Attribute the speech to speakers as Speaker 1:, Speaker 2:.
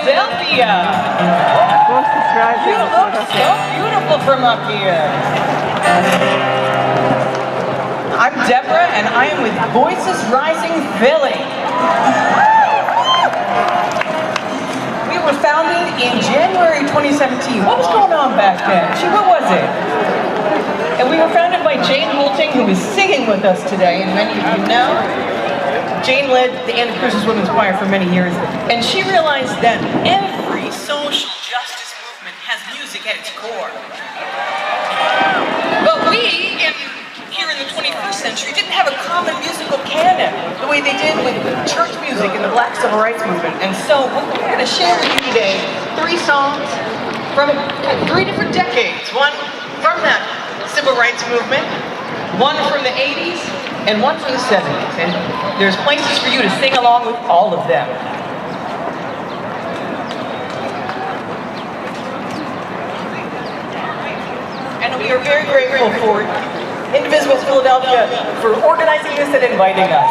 Speaker 1: Philadelphia. You look so beautiful from up here. I'm Deborah, and I am with Voices Rising Philly. We were founded in January 2017. What was going on back then? What was it? And we were founded by Jane Holting, who is singing with us today, and many of you know. Jane led the Anna Cruz's Women's Choir for many years, and she realized that every social justice movement has music at its core. But we, here in the 21st century, didn't have a common musical canon the way they did with church music in the Black Civil Rights Movement. And so we're going to share with you today 3 songs from 3 different decades. One from that Civil Rights Movement, one from the 80s, and one from the 70s. And there's places for you to sing along with all of them. And we are very grateful for Indivisible Philadelphia for organizing this and inviting us.